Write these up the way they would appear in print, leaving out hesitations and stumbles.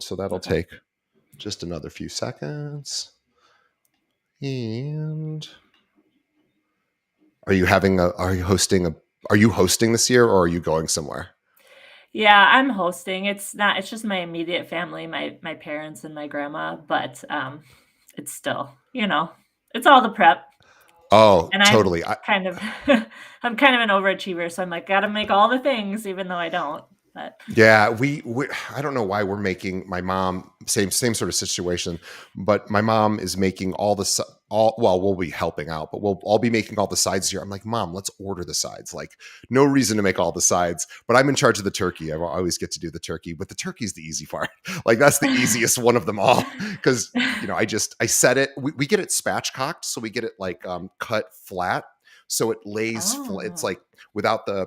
phone, so that'll Okay. take just another few seconds. And are you hosting this year, or are you going somewhere? Yeah, I'm hosting. It's just my immediate family, my parents and my grandma, but it's still, it's all the prep. Oh, And I'm totally. kind of I'm kind of an overachiever, so I'm like, gotta make all the things, even though I don't. But Yeah, we I don't know why we're making my mom same sort of situation, but my mom is making all well, we'll be helping out, but we'll all be making all the sides here. I'm like, Mom, let's order the sides. Like, no reason to make all the sides, but I'm in charge of the turkey. I always get to do the turkey, but the turkey's the easy part. Like, that's the easiest one of them all because I set it. We get it spatchcocked, so we get it like cut flat, so it lays. It's oh, like without the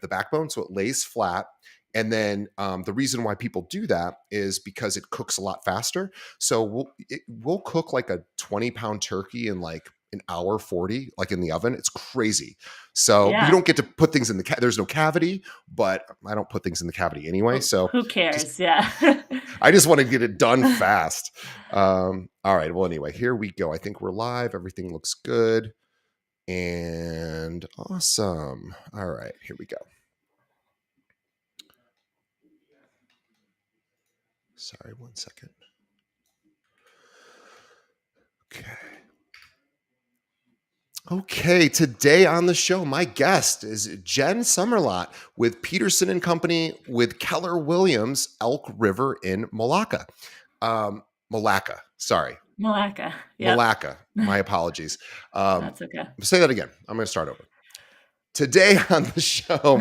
backbone, so it lays flat. And then the reason why people do that is because it cooks a lot faster. So we'll cook like a 20-pound turkey in like an hour 40, like in the oven. It's crazy. So you yeah. don't get to put things in there's no cavity, but I don't put things in the cavity anyway. So Who just cares? Yeah. I just want to get it done fast. All right. Well, anyway, here we go. I think we're live. Everything looks good and awesome. All right, here we go. Sorry, one second. Okay, today on the show, my guest is Jen Sommerlot with Peterson and Company with Keller Williams, Elk River in Malacca. Malacca, sorry. Malacca. Yep. Malacca, my apologies. That's okay. Say that again. I'm going to start over. Today on the show,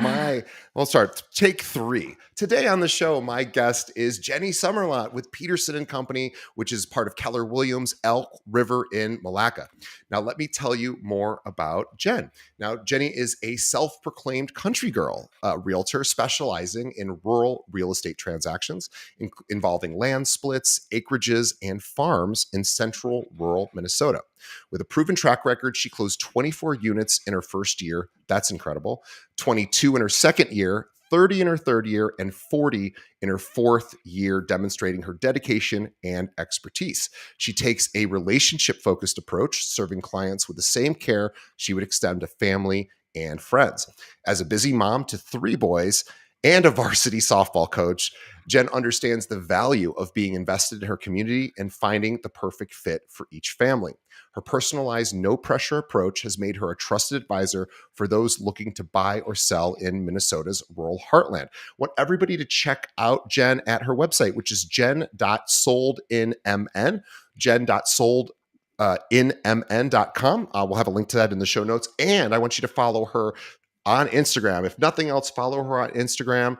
we'll start take 3. Today on the show, my guest is Jenny Sommerlot with Peterson and Company, which is part of Keller Williams Elk River in Malacca. Now, let me tell you more about Jen. Now, Jenny is a self-proclaimed country girl, realtor specializing in rural real estate transactions involving land splits, acreages, and farms in central rural Minnesota. With a proven track record, she closed 24 units in her first year. That's incredible. 22 in her second year, 30 in her third year, and 40 in her fourth year, demonstrating her dedication and expertise. She takes a relationship-focused approach, serving clients with the same care she would extend to family and friends. As a busy mom to 3 boys and a varsity softball coach, Jen understands the value of being invested in her community and finding the perfect fit for each family. Her personalized, no-pressure approach has made her a trusted advisor for those looking to buy or sell in Minnesota's rural heartland. I want everybody to check out Jen at her website, which is jen.soldinmn, jen.soldinmn.com. We'll have a link to that in the show notes. And I want you to follow her on Instagram. If nothing else, follow her on Instagram.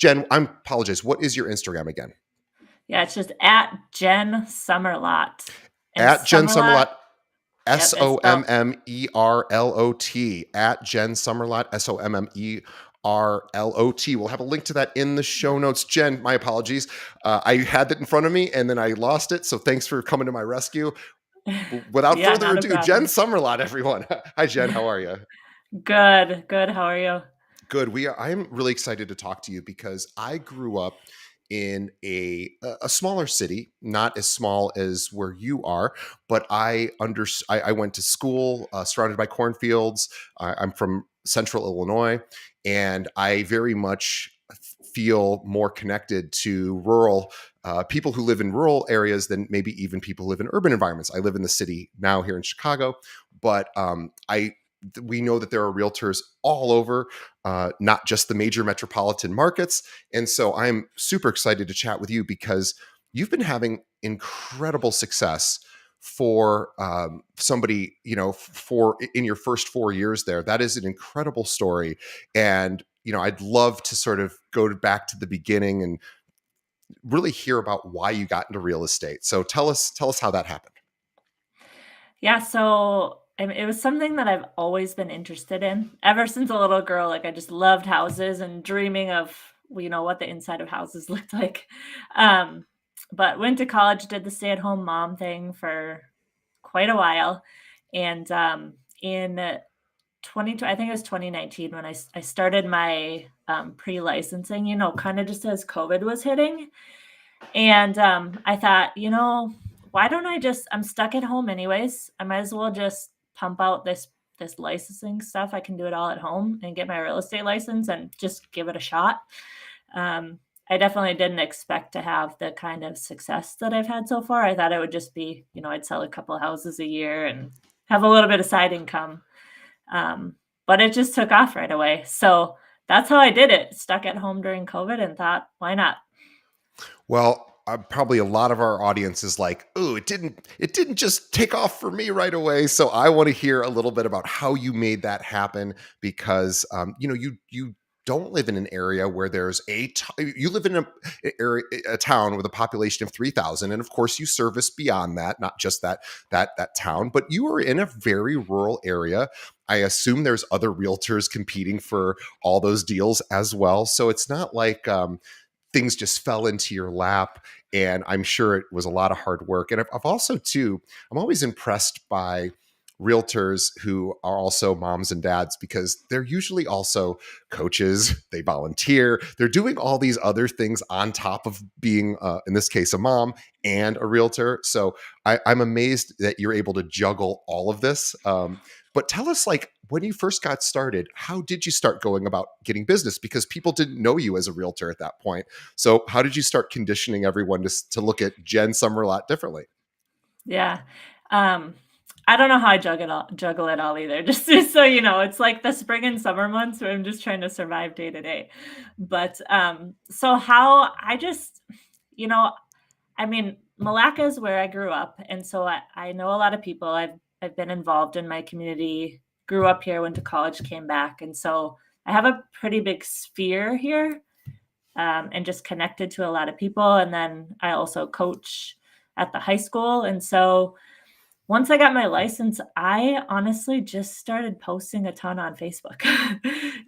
Jen, I apologize. What is your Instagram again? Yeah, it's just at Jen Sommerlot. And At Jen Sommerlot, Sommerlot, yep, it's spelled Sommerlot, at Jen Sommerlot, Sommerlot. We'll have a link to that in the show notes. Jen, my apologies. I had that in front of me and then I lost it. So thanks for coming to my rescue. Without yeah, further not a ado, Jen problem. Sommerlot, everyone. Hi, Jen. How are you? Good, good. How are you? Good. I'm really excited to talk to you because I grew up in a smaller city, not as small as where you are, but I went to school surrounded by cornfields. I'm from Central Illinois, and I very much feel more connected to rural people who live in rural areas than maybe even people who live in urban environments. I live in the city now here in Chicago, but we know that there are realtors all over, not just the major metropolitan markets. And so I'm super excited to chat with you because you've been having incredible success for somebody, for in your first 4 years there. That is an incredible story. And, I'd love to sort of go back to the beginning and really hear about why you got into real estate. So tell us how that happened. Yeah, so it was something that I've always been interested in ever since a little girl. Like I just loved houses and dreaming of, what the inside of houses looked like. Um, but went to college, did the stay-at-home mom thing for quite a while. And in 20, I think it was 2019 when I started my pre-licensing, kind of just as COVID was hitting. And I thought, why don't I just, I'm stuck at home anyways. I might as well just pump out this licensing stuff. I can do it all at home and get my real estate license and just give it a shot. Um, I definitely didn't expect to have the kind of success that I've had so far. I thought it would just be, I'd sell a couple houses a year and have a little bit of side income. Um, but it just took off right away. So that's how I did it. Stuck at home during COVID and thought, why not? Well, probably a lot of our audience is like, "Oh, it didn't just take off for me right away." So I want to hear a little bit about how you made that happen because you don't live in an area where there's you live in a town with a population of 3,000, and of course you service beyond that, not just that town, but you are in a very rural area. I assume there's other realtors competing for all those deals as well. So it's not like things just fell into your lap. And I'm sure it was a lot of hard work. And I've also, too, I'm always impressed by realtors who are also moms and dads because they're usually also coaches. They volunteer. They're doing all these other things on top of being, in this case, a mom and a realtor. So I'm amazed that you're able to juggle all of this. But tell us, like, when you first got started, how did you start going about getting business? Because people didn't know you as a realtor at that point. So how did you start conditioning everyone to look at Jen Sommerlot differently? Yeah. Um, I don't know how I juggle it all either. Just so you know, it's like the spring and summer months where I'm just trying to survive day to day. But so how I just, you know, I mean, Malacca is where I grew up, and so I know a lot of people. I've been involved in my community. Grew up here, went to college, came back, and so I have a pretty big sphere here, and just connected to a lot of people. And then I also coach at the high school, and so once I got my license, I honestly just started posting a ton on Facebook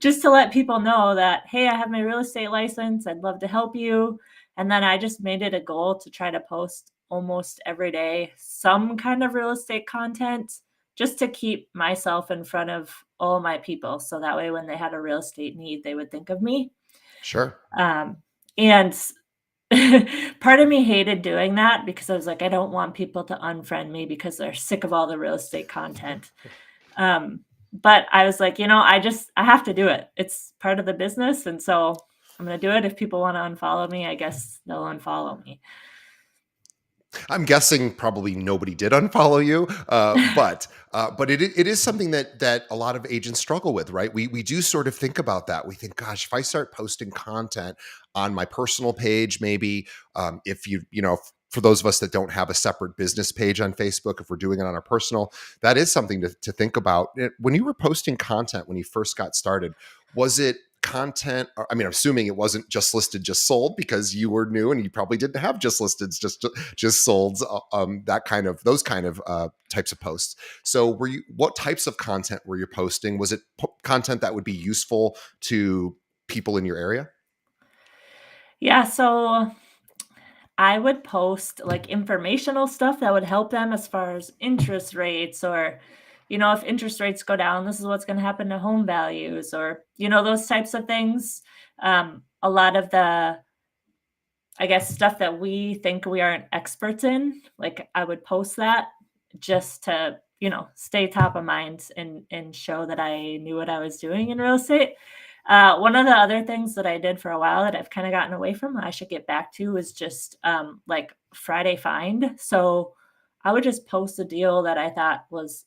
just to let people know that, hey, I have my real estate license. I'd love to help you. And then I just made it a goal to try to post almost every day some kind of real estate content just to keep myself in front of all my people. So that way, when they had a real estate need, they would think of me. Sure. And part of me hated doing that because I was like, I don't want people to unfriend me because they're sick of all the real estate content. Um, but I was like, I have to do it. It's part of the business. And so I'm going to do it. If people want to unfollow me, I guess they'll unfollow me. I'm guessing probably nobody did unfollow you, but it is something that a lot of agents struggle with, right? We do sort of think about that. We think, gosh, if I start posting content on my personal page, maybe if for those of us that don't have a separate business page on Facebook, if we're doing it on our personal, that is something to think about. When you were posting content when you first got started, was it content? I mean, I'm assuming it wasn't just listed, just sold because you were new and you probably didn't have just listed, just sold, those kind of types of posts. So what types of content were you posting? Was it content that would be useful to people in your area? Yeah. So I would post like informational stuff that would help them as far as interest rates or, if interest rates go down, this is what's going to happen to home values or, those types of things. A lot of the, I guess, stuff that we think we aren't experts in, like I would post that just to, stay top of mind and show that I knew what I was doing in real estate. One of the other things that I did for a while that I've kind of gotten away from that I should get back to is just like Friday Find. So I would just post a deal that I thought was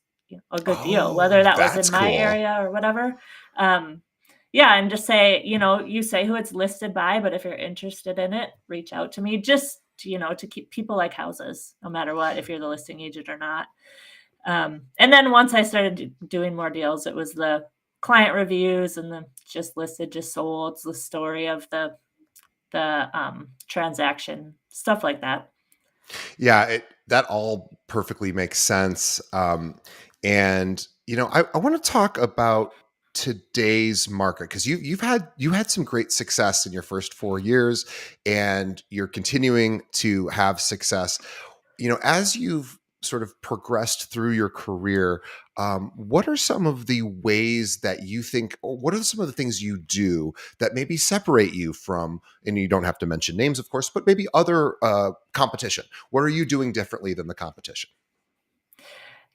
a good deal, Oh, whether that was in that's my cool. area or whatever. Um, yeah, and just say, you say who it's listed by, but if you're interested in it, reach out to me just to keep people like houses, no matter what, if you're the listing agent or not. And then once I started doing more deals, it was the client reviews and the just listed, just sold, the story of the transaction, stuff like that. Yeah, that all perfectly makes sense. And I want to talk about today's market because you had some great success in your first 4 years, and you're continuing to have success. As you've sort of progressed through your career, What are some of the ways that you think, or what are some of the things you do that maybe separate you from, and you don't have to mention names, of course, but maybe other competition? What are you doing differently than the competition?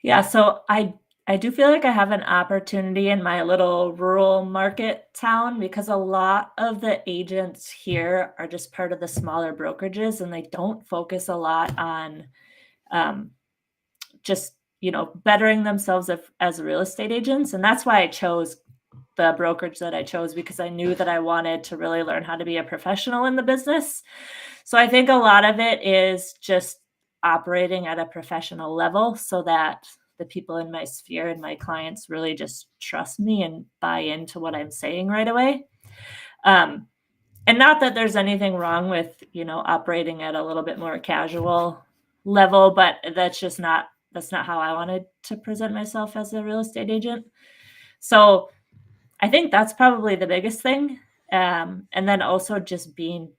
Yeah, so I do feel like I have an opportunity in my little rural market town because a lot of the agents here are just part of the smaller brokerages and they don't focus a lot on um, just, bettering themselves as real estate agents. And that's why I chose the brokerage that I chose because I knew that I wanted to really learn how to be a professional in the business. So I think a lot of it is just operating at a professional level so that the people in my sphere and my clients really just trust me and buy into what I'm saying right away. Um, and not that there's anything wrong with, operating at a little bit more casual level, but that's not how I wanted to present myself as a real estate agent. So I think that's probably the biggest thing. And then also just being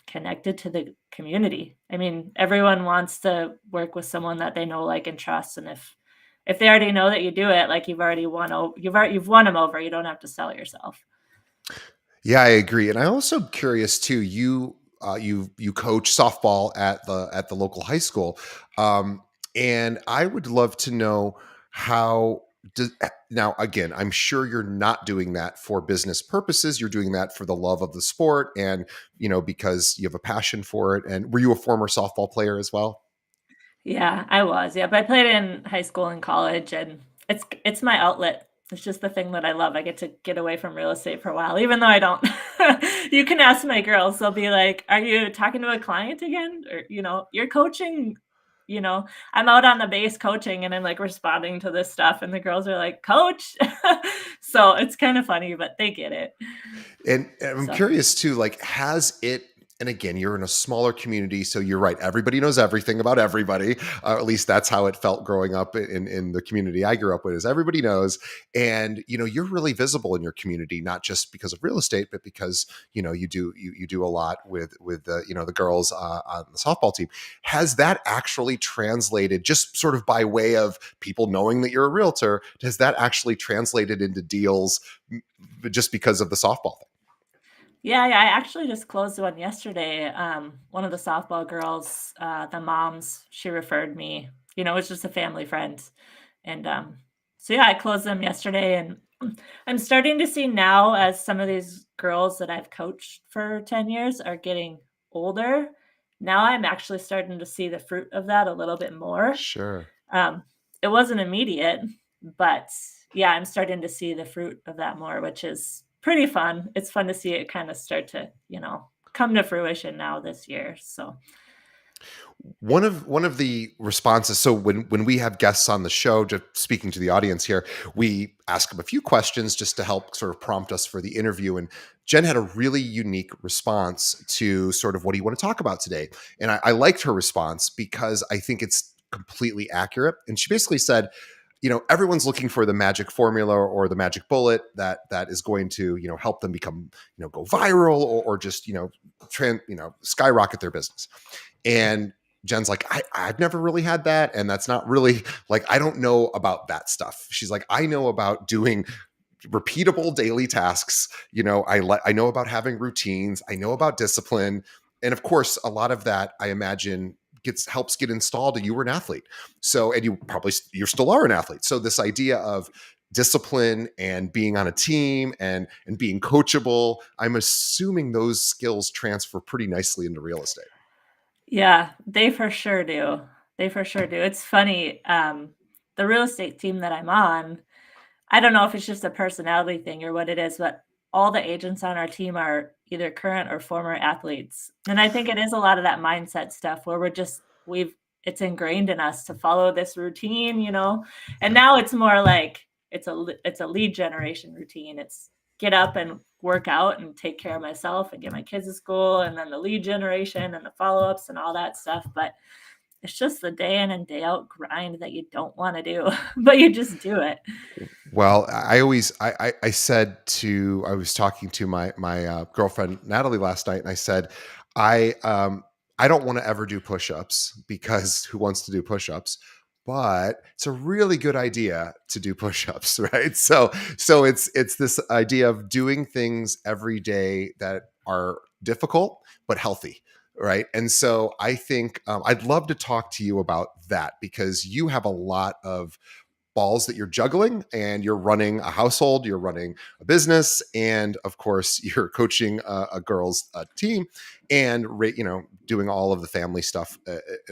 connected to the community. I mean, everyone wants to work with someone that they know, like, and trust. And if they already know that you do it, like you've won them over. You don't have to sell yourself. Yeah, I agree, and I'm also curious too. You coach softball at the local high school, and I would love to know how. Now, again, I'm sure you're not doing that for business purposes. You're doing that for the love of the sport, and because you have a passion for it. And were you a former softball player as well? Yeah, I was. Yeah, but I played in high school and college, and it's my outlet. It's just the thing that I love. I get to get away from real estate for a while, even though I don't. You can ask my girls; they'll be like, "Are you talking to a client again?" Or "You're coaching." I'm out on the base coaching, and I'm like responding to this stuff, and the girls are like, "Coach." So it's kind of funny, but they get it. And I'm So curious too, like, has it, and again, you're in a smaller community, so you're right. Everybody knows everything about everybody. At least that's how it felt growing up in the community I grew up with. Is everybody knows, and you're really visible in your community, not just because of real estate, but because you do a lot with the girls on the softball team. Has that actually translated, just sort of by way of people knowing that you're a realtor? Has that actually translated into deals just because of the softball thing? yeah, yeah, I actually just closed one yesterday. One of the softball girls, the moms, she referred me. It's just a family friend, and so yeah, I closed them yesterday, and I'm starting to see now as some of these girls that I've coached for 10 years are getting older. Now I'm actually starting to see the fruit of that a little bit more. Sure. Um, it wasn't immediate, but yeah, I'm starting to see the fruit of that more, which is pretty fun. It's fun to see it kind of start to, come to fruition now this year. So, One of the responses, so when we have guests on the show, just speaking to the audience here, we ask them a few questions just to help sort of prompt us for the interview. And Jen had a really unique response to sort of, what do you want to talk about today? And I liked her response because I think it's completely accurate. And she basically said, everyone's looking for the magic formula or the magic bullet that is going to help them become, go viral, or just skyrocket their business. And Jen's like, I've never really had that. And that's not really, like, I don't know about that stuff. She's like, I know about doing repeatable daily tasks. I know about having routines. I know about discipline. And of course, a lot of that, I imagine, helps get installed. And you were an athlete. So, and you still are an athlete. So this idea of discipline and being on a team and being coachable, I'm assuming those skills transfer pretty nicely into real estate. yeah, they for sure do. They for sure do. It's funny. The real estate team that I'm on, I don't know if it's just a personality thing or what it is, but all the agents on our team are either current or former athletes. And I think it is a lot of that mindset stuff where it's ingrained in us to follow this routine, And Yeah. now it's more like it's a lead generation routine. It's get up and work out and take care of myself and get my kids to school and then the lead generation and the follow-ups and all that stuff. But it's just the day in and day out grind that you don't want to do, but you just do it. Well, I said to I was talking to my girlfriend Natalie last night, and I said, I um I don't want to ever do push-ups, because who wants to do push-ups? but it's a really good idea to do push-ups, right? So it's this idea of doing things every day that are difficult but healthy, right? And so I think I'd love to talk to you about that because you have a lot of balls that you're juggling, and you're running a household, you're running a business, and of course you're coaching a girls team, and doing all of the family stuff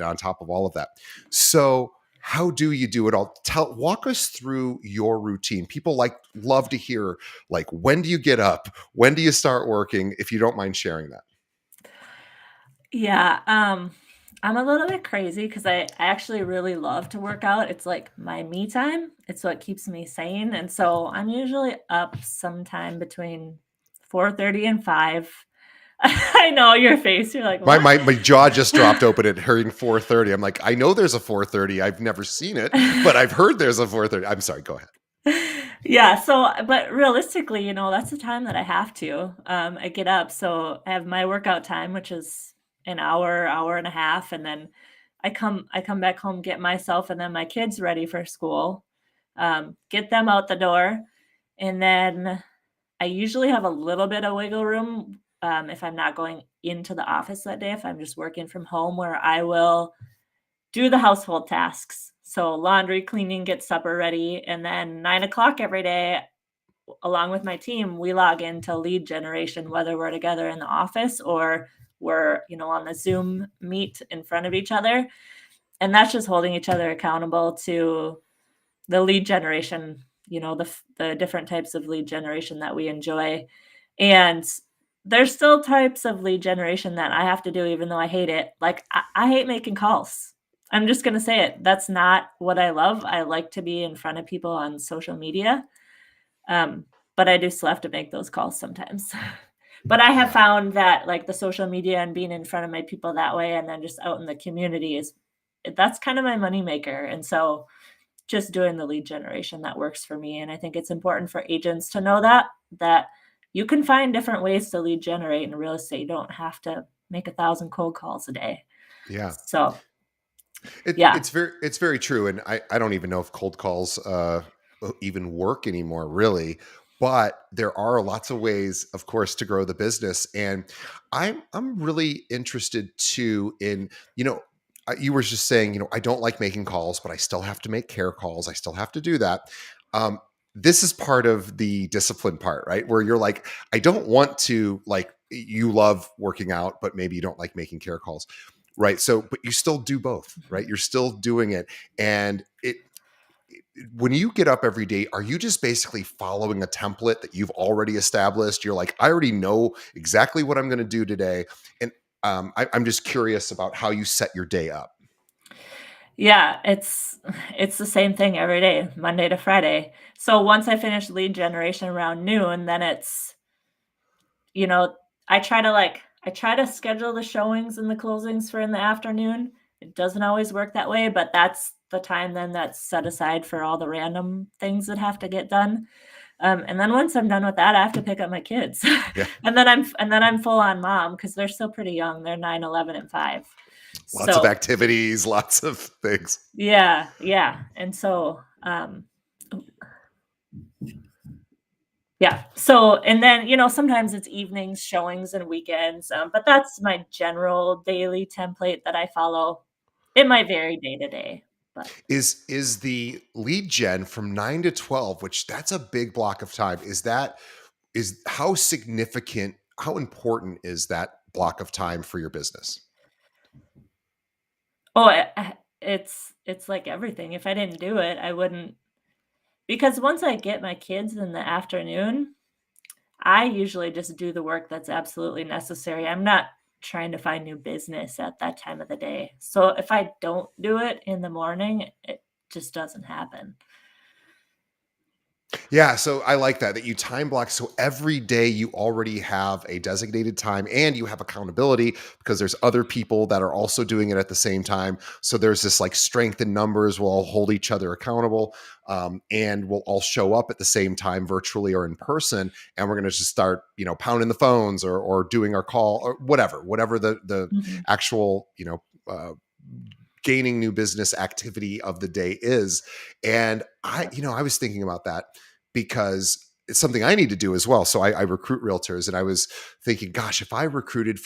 on top of all of that. So how do you do it all? Walk us through your routine. People love to hear, like, when do you get up, when do you start working, if you don't mind sharing that. Yeah, I'm a little bit crazy because I actually really love to work out. It's like my me time. It's what keeps me sane, and so I'm usually up sometime between 4:30 and 5. I know your face, you're like, "What?" My jaw just dropped open at hearing 4:30. I'm like, I know there's a 4:30. I've never seen it, but I've heard there's a 4:30. I'm sorry. Go ahead. Yeah, so but realistically, that's the time that I have to. I get up, so I have my workout time, which is an hour, hour and a half, and then I come back home, get myself and then my kids ready for school, get them out the door, and then I usually have a little bit of wiggle room, if I'm not going into the office that day, if I'm just working from home, where I will do the household tasks. So laundry, cleaning, get supper ready, and then 9 o'clock every day, along with my team, we log into lead generation, whether we're together in the office or we're, on the Zoom meet in front of each other. And that's just holding each other accountable to the lead generation, the different types of lead generation that we enjoy. And there's still types of lead generation that I have to do, even though I hate it. Like, I hate making calls. I'm just going to say it. That's not what I love. I like to be in front of people on social media. Um, but I do still have to make those calls sometimes. But I have Yeah. found that, like, the social media and being in front of my people that way and then just out in the community that's kind of my moneymaker. And so just doing the lead generation, that works for me. And I think it's important for agents to know that you can find different ways to lead generate in real estate. You don't have to make 1,000 cold calls a day. Yeah. So It, yeah. it's very true, and I don't even know if cold calls even work anymore, really. But there are lots of ways, of course, to grow the business, and I'm really interested too in you were just saying, I don't like making calls, but I still have to make care calls. I still have to do that. Um, this is part of the discipline part, right? Where you're like, I don't want to, like, you love working out, but maybe you don't like making care calls, right? So but you still do both, right? You're still doing it. And when you get up every day, are you just basically following a template that you've already established? You're like, I already know exactly what I'm going to do today. And I'm just curious about how you set your day up. Yeah, it's the same thing every day, Monday to Friday. So once I finish lead generation around noon, then it's, you know, I try to schedule the showings and the closings for in the afternoon. It doesn't always work that way, but that's the time then that's set aside for all the random things that have to get done. And then once I'm done with that, I have to pick up my kids. Yeah. And then I'm full on mom because they're still pretty young. They're 9, 11, and 5. Lots of So activities, lots of things. yeah, yeah. And so yeah. So, and then, sometimes it's evenings, showings, and weekends. But that's my general daily template that I follow. It might vary day to day, but Is the lead gen from 9 to 12, which that's a big block of time. Is how significant, how important is that block of time for your business? oh, it's like everything. If I didn't do it, I wouldn't, because once I get my kids in the afternoon, I usually just do the work that's absolutely necessary. I'm not trying to find new business at that time of the day. So if I don't do it in the morning, it just doesn't happen. Yeah, so I like that you time block, so every day you already have a designated time and you have accountability because there's other people that are also doing it at the same time. So there's this, like, strength in numbers. We'll all hold each other accountable, and we'll all show up at the same time, virtually or in person, and we're going to just start, pounding the phones or doing our call or whatever the Mhm. actual, gaining new business activity of the day is. And I was thinking about that because it's something I need to do as well. So I recruit realtors, and I was thinking, gosh, if I recruited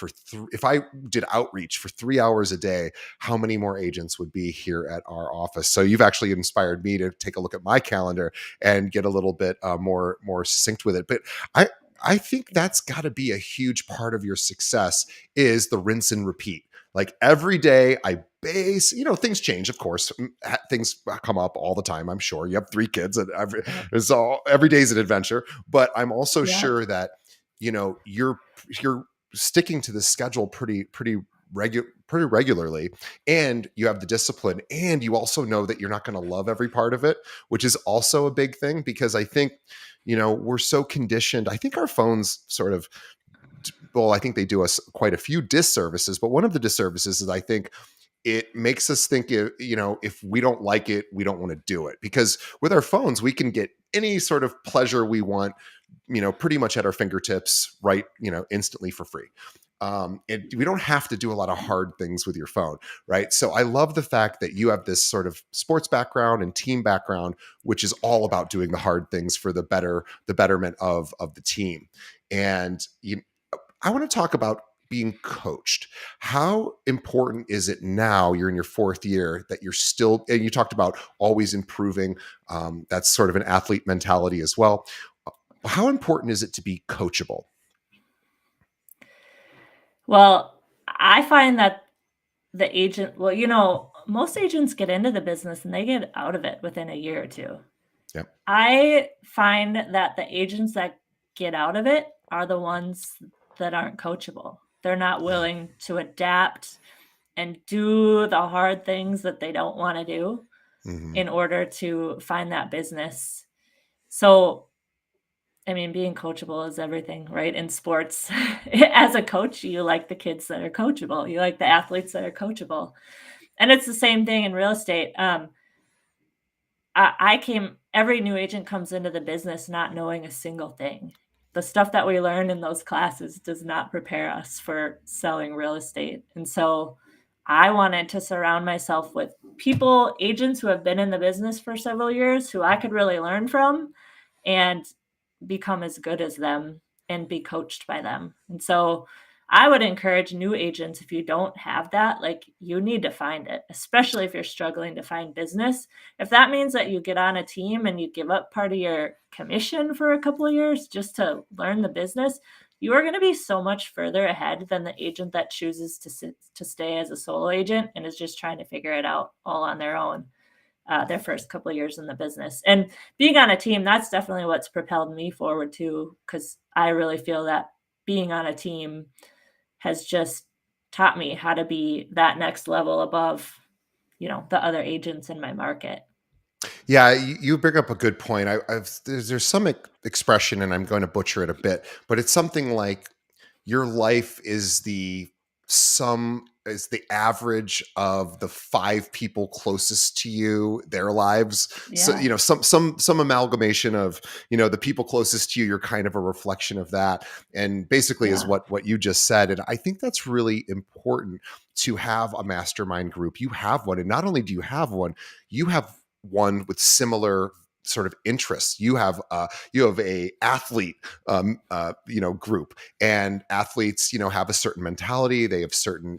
if I did outreach for 3 hours a day, how many more agents would be here at our office? So you've actually inspired me to take a look at my calendar and get a little bit more succinct with it. But I I think that's got to be a huge part of your success is the rinse and repeat. Like every day I base, things change, of course. Things come up all the time. I'm sure you have 3 kids and every day's an adventure, but I'm also Yeah. sure that, you're sticking to the schedule pretty regularly, and you have the discipline, and you also know that you're not going to love every part of it, which is also a big thing because I think, we're so conditioned. I think our phones sort of, well, I think they do us quite a few disservices, but one of the disservices is I think it makes us think, if we don't like it, we don't want to do it, because with our phones we can get any sort of pleasure we want, pretty much at our fingertips, right, instantly for free. We don't have to do a lot of hard things with your phone, right? So I love the fact that you have this sort of sports background and team background, which is all about doing the hard things for the betterment of the team. And I want to talk about being coached. How important is it now? You're in your 4th year that you're still, and you talked about always improving. That's sort of an athlete mentality as well. How important is it to be coachable? Well, I find that most agents get into the business and they get out of it within a year or 2. Yeah. I find that the agents that get out of it are the ones that aren't coachable. They're not Yeah. willing to adapt and do the hard things that they don't wanna do Hmm. in order to find that business. So, I mean, being coachable is everything, right? In sports, as a coach, you like the kids that are coachable. You like the athletes that are coachable. And it's the same thing in real estate. Every new agent comes into the business not knowing a single thing. The stuff that we learn in those classes does not prepare us for selling real estate. And so I wanted to surround myself with agents who have been in the business for several years who I could really learn from and become as good as them and be coached by them. And so I would encourage new agents, if you don't have that, like you need to find it, especially if you're struggling to find business. If that means that you get on a team and you give up part of your commission for a couple of years just to learn the business, you are going to be so much further ahead than the agent that chooses to stay as a solo agent and is just trying to figure it out all on their own, their first couple of years in the business. And being on a team, that's definitely what's propelled me forward too, because I really feel that being on a team has just taught me how to be that next level above, the other agents in my market. Yeah, you bring up a good point. There's some expression, and I'm going to butcher it a bit, but it's something like your life is the average of the 5 people closest to you, their lives. So Yeah. some amalgamation of, the people closest to you. You're kind of a reflection of that, and basically is Yeah. what you just said. And I think that's really important to have a mastermind group. You have one, and not only do you have one, you have one with similar sort of interests. You have a athlete group, and athletes have a certain mentality. They have certain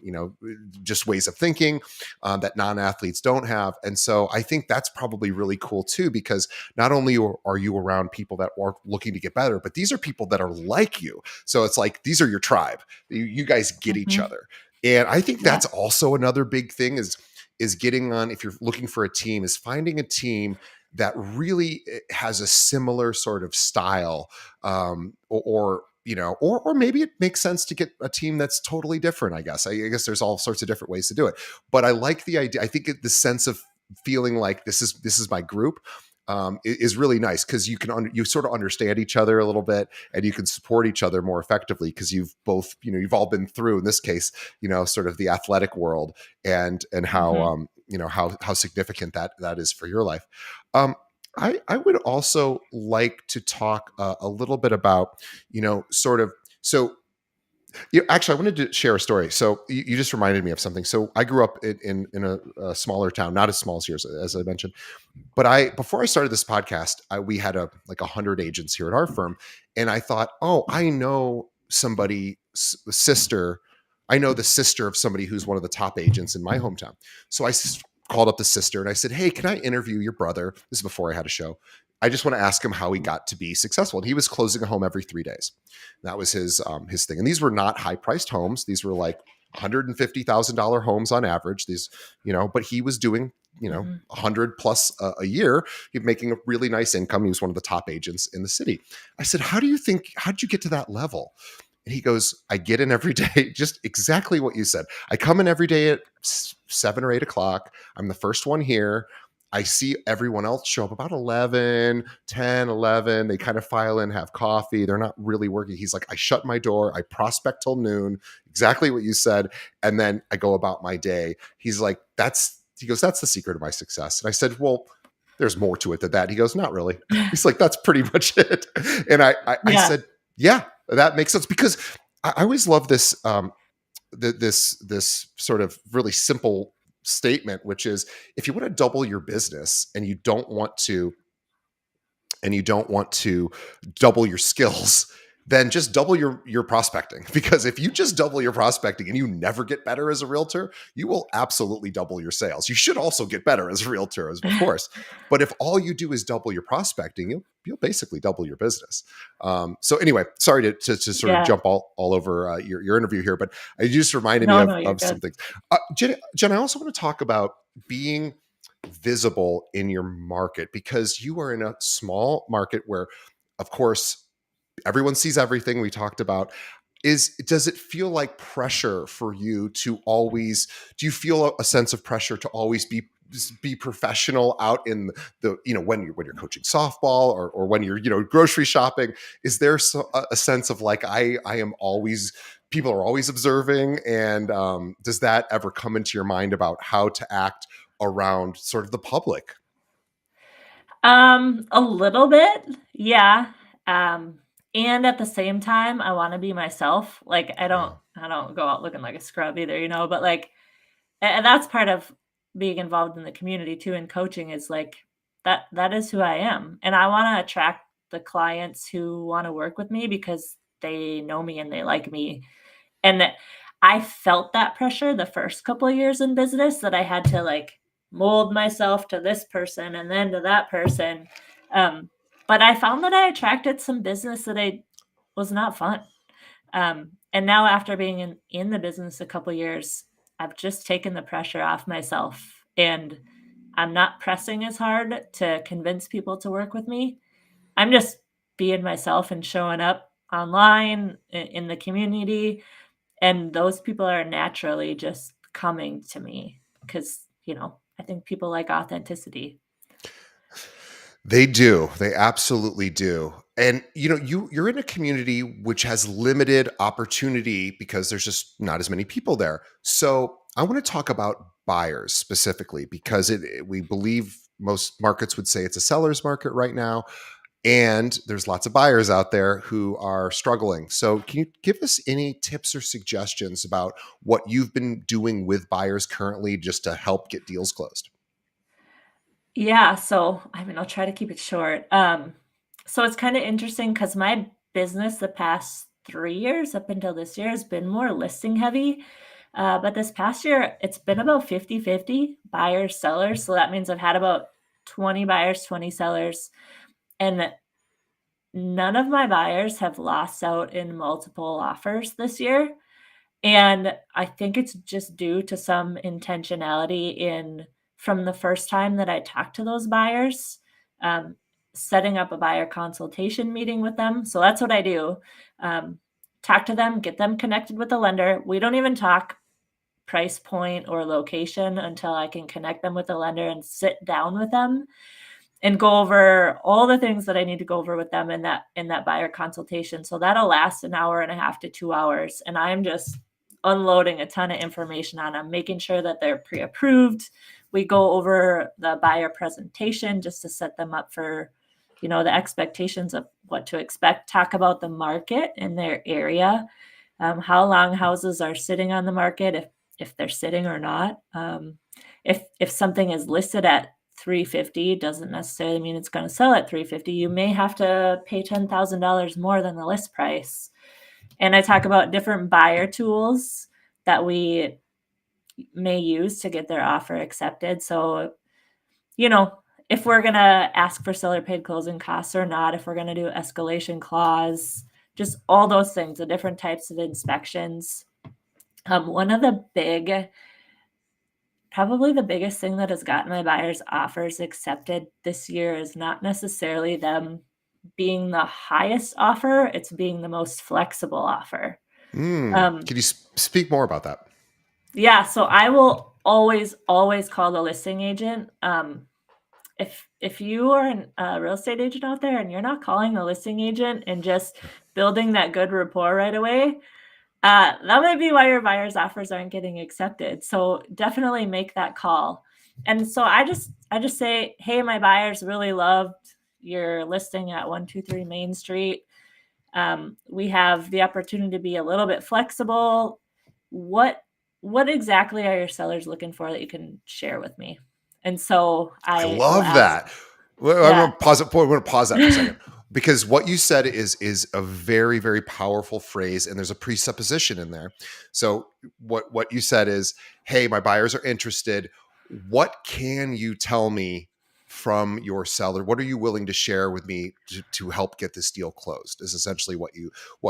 just ways of thinking that non-athletes don't have. And so I think that's probably really cool too, because not only are you around people that are looking to get better, but these are people that are like you. So it's like these are your tribe. You guys get each Mhm. other. And I think Yeah. that's also another big thing is getting on, if you're looking for a team, is finding a team that really has a similar sort of style, or maybe it makes sense to get a team that's totally different. I guess there's all sorts of different ways to do it, but I like the idea. I think the sense of feeling like this is my group, is really nice, because you sort of understand each other a little bit, and you can support each other more effectively, because you've all been through, in this case, sort of the athletic world, and how Mhm. how significant that is for your life. um I would also like to talk a little bit about, sort of, so Actually, I wanted to share a story. So you just reminded me of something. So I grew up in a smaller town, not as small as yours, as I mentioned. But before I started this podcast, we had like 100 agents here at our firm, and I thought, oh, I know somebody sister. I know the sister of somebody who's one of the top agents in my hometown. So called up the sister and I said, hey, can I interview your brother? This is before I had a show. I just want to ask him how he got to be successful. And he was closing a home every 3 days. That was his thing. And these were not high priced homes. These were like $150,000 homes on average. These, but he was doing, Mhm. 100 plus a year. He's making a really nice income. He was one of the top agents in the city. I said, how did you get to that level? And he goes, I get in every day, just exactly what you said. I come in every day at 7 or 8 o'clock. I'm the first one here. I see everyone else show up about 11, 10, 11. They kind of file in, have coffee. They're not really working. He's like, I shut my door. I prospect till noon. Exactly what you said. And then I go about my day. He's like, he goes, that's the secret of my success. And I said, well, there's more to it than that. He goes, not really. He's like, that's pretty much it. And I Yeah. said, yeah, that makes sense, because I always love this this sort of really simple statement, which is, if you want to double your business and you don't want to double your skills, then just double your prospecting. Because if you just double your prospecting and you never get better as a realtor, you will absolutely double your sales. You should also get better as a realtor, of course. But if all you do is double your prospecting, you'll basically double your business. So anyway, sorry to sort of Yeah. jump all over your interview here, but it just reminded me No, of, no, you're of some good. things. Jen, I also want to talk about being visible in your market, because you are in a small market where, of course, everyone sees everything we talked about. Does it feel like pressure for you to always, do you feel a sense of pressure to always be professional out in the, when you're coaching softball, or when you're, grocery shopping? Is there a sense of like, I am always, people are always observing? And does that ever come into your mind about how to act around sort of the public? A little bit, yeah. Um, and at the same time, I wanna be myself. Like, Yeah. I don't go out looking like a scrub either, but, like, and that's part of being involved in the community too, and coaching is, like, that is who I am, and I wanna attract the clients who wanna work with me because they know me and they like me, and that I felt that pressure the first couple of years in business, that I had to, like, mold myself to this person and then to that person, um, but I found that I attracted some business that I was not fun, and now after being in the business a couple years, I've just taken the pressure off myself, and I'm not pressing as hard to convince people to work with me. I'm just being myself and showing up online in the community, and those people are naturally just coming to me because, I think people like authenticity. They do. They absolutely do. And you're in a community which has limited opportunity because there's just not as many people there. So I want to talk about buyers specifically, because we believe most markets would say it's a seller's market right now, and there's lots of buyers out there who are struggling. So can you give us any tips or suggestions about what you've been doing with buyers currently, just to help get deals closed? Yeah, so, I mean, I'll try to keep it short. So it's kinda interesting because my business the past 3 years up until this year has been more listing heavy, but this past year, it's been about 50-50 buyers, sellers, so that means I've had about 20 buyers, 20 sellers, and none of my buyers have lost out in multiple offers this year. And I think it's just due to some intentionality in from the first time that I talked to those buyers, um, setting up a buyer consultation meeting with them. So that's what I do. Um, Talk to them, get them connected with the lender. We don't even talk price point or location until I can connect them with the lender and sit down with them and go over all the things that I need to go over with them in that buyer consultation. So that'll last an hour and a half to 2 hours, and I'm just unloading a ton of information on them, making sure that they're pre-approved. We go over the buyer presentation just to set them up for, the expectations of what to expect, talk about the market in their area, how long houses are sitting on the market, if they're sitting or not. If something is listed at 350 doesn't necessarily mean it's going to sell at 350. You may have to pay $10,000 more than the list price. And I talk about different buyer tools that we may use to get their offer accepted. So, you know, if we're going to ask for seller paid closing costs or not, if we're going to do escalation clause, just all those things, the different types of inspections. One of the probably the biggest thing that has gotten my buyers' offers accepted this year is not necessarily them being the highest offer, it's being the most flexible offer. Um, Could you speak more about that? yeah, so I will always call the listing agent. If you are a real estate agent out there and you're not calling the listing agent and just building that good rapport right away, that might be why your buyer's offers aren't getting accepted. So definitely make that call. And so I just say, hey, my buyers really loved your listing at 123 Main Street. We have the opportunity to be a little bit flexible. What what exactly are your sellers looking for that you can share with me? And so I I will love ask, that. Well, I'm yeah. gonna pause it. We're gonna pause that for a second because what you said is a very very powerful phrase, and there's a presupposition in there. So what you said is, "Hey, my buyers are interested. What can you tell me from your seller? What are you willing to share with me to help get this deal closed?" Is essentially what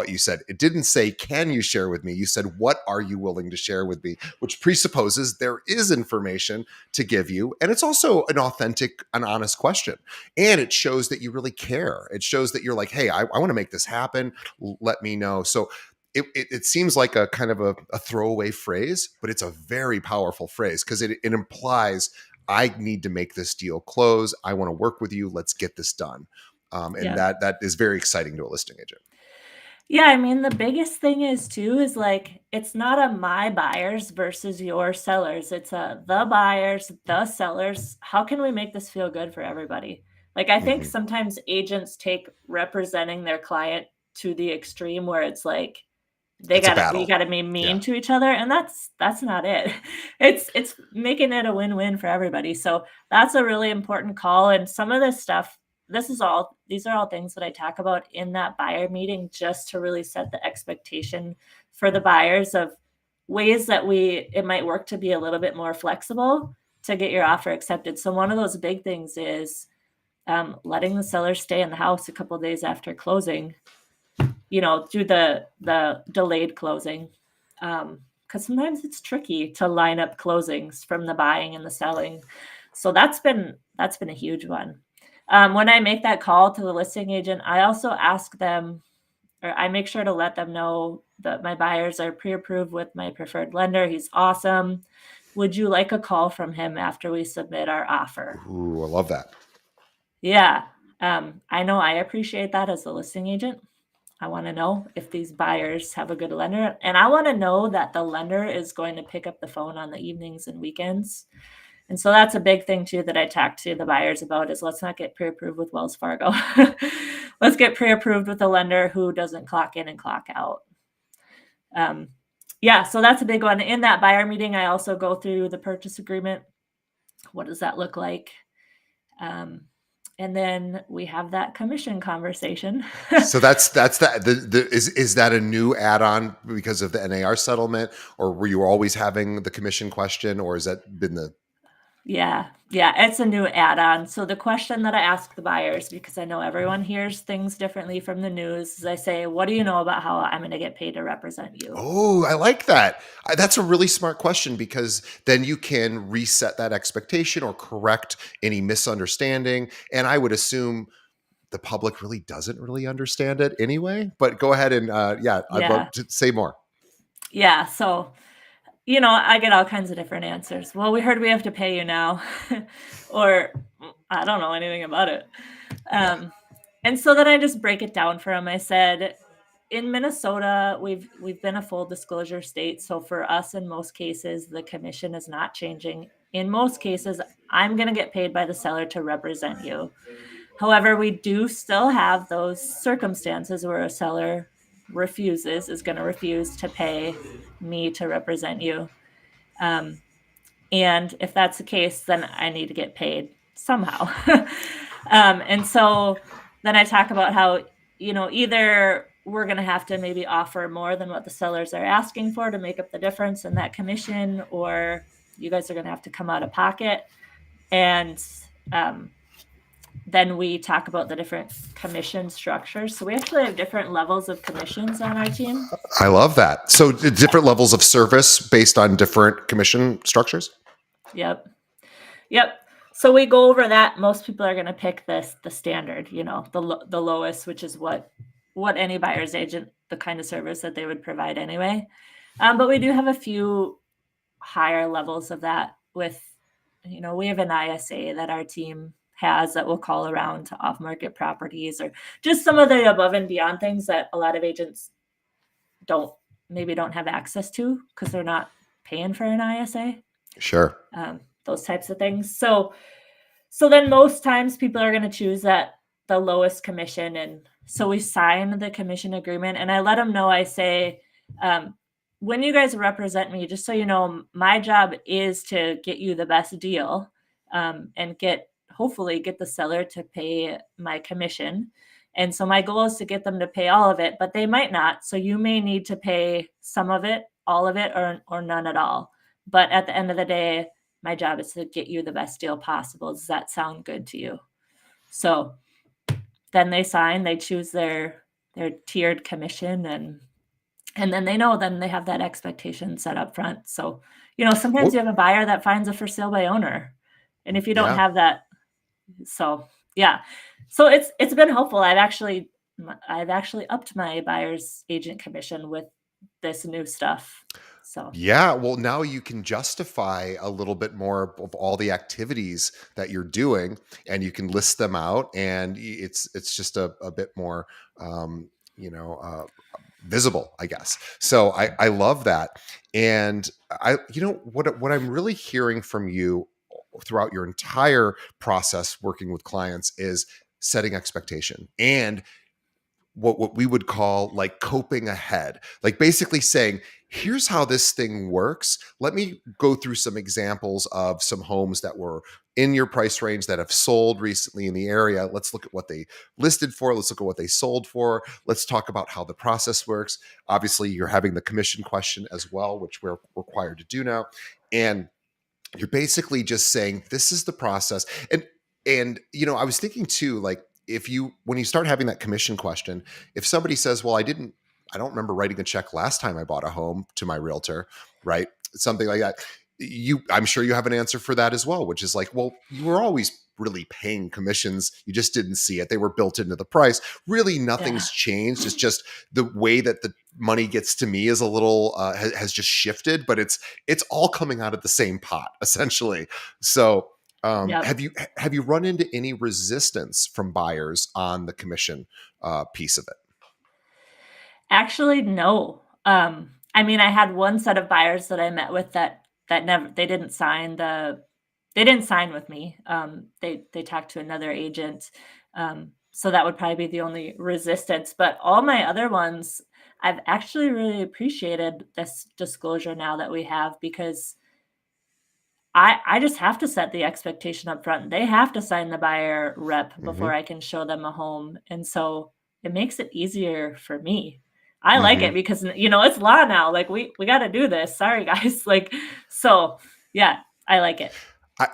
you said. It didn't say, "Can you share with me?" You said, "What are you willing to share with me?" Which presupposes there is information to give you. And it's also an authentic, an honest question. And it shows that you really care. It shows that you're like, hey, I want to make this happen. Let me know. So it seems like a kind of a throwaway phrase, but it's a very powerful phrase because it implies I need to make this deal close. I want to work with you. Let's get this done. And Yeah. that is very exciting to a listing agent. Yeah, I mean, the biggest thing is too is like it's not a my buyers versus your sellers. It's a the buyers, the sellers. How can we make this feel good for everybody? Like I think Mhm. sometimes agents take representing their client to the extreme where it's like they It's a gotta we battle. gotta be Yeah. mean to each other, and that's not it. It's making it a win-win for everybody, so that's a really important call, and some of this stuff these are all things that I talk about in that buyer meeting just to really set the expectation for the buyers of ways that it might work to be a little bit more flexible to get your offer accepted. So one of those big things is, letting the seller stay in the house a couple days after closing, do the delayed closing. Because sometimes it's tricky to line up closings from the buying and the selling. So that's been a huge one. When I make that call to the listing agent, I also ask them, or I make sure to let them know that my buyers are pre-approved with my preferred lender. He's awesome. Would you like a call from him after we submit our offer? Ooh, I love that. Yeah. I know I appreciate that as a listing agent. I want to know if these buyers have a good lender. And I want to know that the lender is going to pick up the phone on the evenings and weekends. And so that's a big thing too that I talk to the buyers about is let's not get pre-approved with Wells Fargo. Let's get pre-approved with a lender who doesn't clock in and clock out. Um, yeah, so that's a big one. In that buyer meeting, I also go through the purchase agreement. What does that look like? Um, and then we have that commission conversation. So that's that. Is that a new add-on because of the NAR settlement, or were you always having the commission question, or has that been the? Yeah, yeah, it's a new add-on. So the question that I ask the buyers, because I know everyone hears things differently from the news, is I say, "What do you know about how I'm going to get paid to represent you?" Oh, I like that. That's a really smart question because then you can reset that expectation or correct any misunderstanding. And I would assume the public really doesn't really understand it anyway. But go ahead and yeah, I'd love Yeah, to say more. yeah. So I get all kinds of different answers. Well, we heard we have to pay you now, or I don't know anything about it. Yeah. Um, and so then I just break it down for them. I said, in Minnesota, we've been a full disclosure state. So for us, in most cases, the commission is not changing. In most cases, I'm going to get paid by the seller to represent you. However, we do still have those circumstances where a seller is going to refuse to pay me to represent you. Um, and if that's the case, then I need to get paid somehow. And so then I talk about how, either we're going to have to maybe offer more than what the sellers are asking for to make up the difference in that commission, or you guys are going to have to come out of pocket. And um, then we talk about the different commission structures. So we actually have different levels of commissions on our team. I love that. So different levels of service based on different commission structures. Yep. Yep. So we go over that. Most people are going to pick the standard, the lowest, which is what any buyer's agent, the kind of service that they would provide anyway. But we do have a few higher levels of that with, we have an ISA that our team has that will call around to off-market properties, or just some of the above and beyond things that a lot of agents don't have access to because they're not paying for an ISA. Sure. Those types of things. So then most times people are going to choose the lowest commission. And so we sign the commission agreement, and I let them know, I say, when you guys represent me, just so you know, my job is to get you the best deal, and hopefully get the seller to pay my commission. And so my goal is to get them to pay all of it, but they might not. So you may need to pay some of it, all of it, or none at all. But at the end of the day, my job is to get you the best deal possible. Does that sound good to you? So then they sign, they choose their tiered commission, and then they know, then they have that expectation set up front. So, sometimes you have a buyer that finds a for sale by owner. And if you don't have that, so yeah. So it's been helpful. I've actually upped my buyer's agent commission with this new stuff. So yeah, well, now you can justify a little bit more of all the activities that you're doing, and you can list them out, and it's just a bit more, you know, visible, I guess. So I love that, and what I'm really hearing from you throughout your entire process working with clients is setting expectation and what we would call like coping ahead, like basically saying, here's how this thing works. Let me go through some examples of some homes that were in your price range that have sold recently in the area. Let's look at what they listed for. Let's look at what they sold for. Let's talk about how the process works. Obviously, you're having the commission question as well, which we're required to do now. And you're basically just saying, this is the process. And I was thinking too, like, when you start having that commission question, if somebody says, well, I don't remember writing a check last time I bought a home to my realtor, right? Something like that. I'm sure you have an answer for that as well, which is like, well, you were always really paying commissions. You just didn't see it. They were built into the price. Really, nothing's changed. It's just the way that the money gets to me is a little, has just shifted, but it's all coming out of the same pot essentially. So, have you run into any resistance from buyers on the commission piece of it? Actually, no. I mean, I had one set of buyers that I met with that never they didn't sign with me. They talked to another agent. So that would probably be the only resistance. But all my other ones, I've actually really appreciated this disclosure now that we have, because I just have to set the expectation up front. They have to sign the buyer rep before I can show them a home. And so it makes it easier for me. I like it because, it's law now. Like we got to do this. Sorry, guys. Like, so yeah, I like it.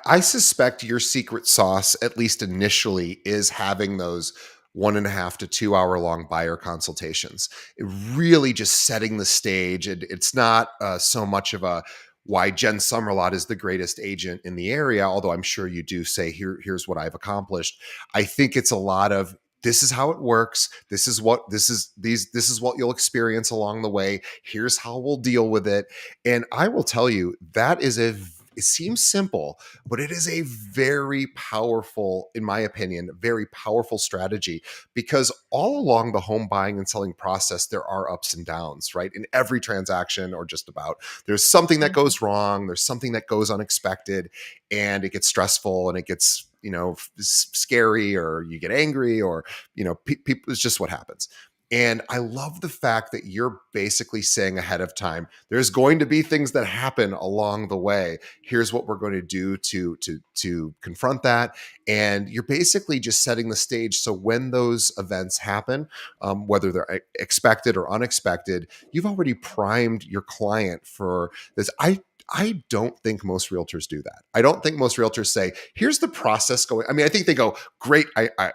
I suspect your secret sauce, at least initially, is having those 1.5 to 2 hour long buyer consultations. It really just setting the stage. It's not so much of a why Jen Sommerlot is the greatest agent in the area, although I'm sure you do say, here's what I've accomplished. I think it's a lot of, this is how it works. This is what you'll experience along the way. Here's how we'll deal with it. And I will tell you, it seems simple, but it is a very powerful, in my opinion, very powerful strategy, because all along the home buying and selling process, there are ups and downs, right? In every transaction, or just about, there's something that goes wrong. There's something that goes unexpected, and it gets stressful, and it gets, scary, or you get angry, or, people, it's just what happens. And I love the fact that you're basically saying ahead of time, there's going to be things that happen along the way. Here's what we're going to do to confront that. And you're basically just setting the stage. So when those events happen, whether they're expected or unexpected, you've already primed your client for this. I don't think most realtors do that. I don't think most realtors say, here's the process going. I mean, I think they go, great.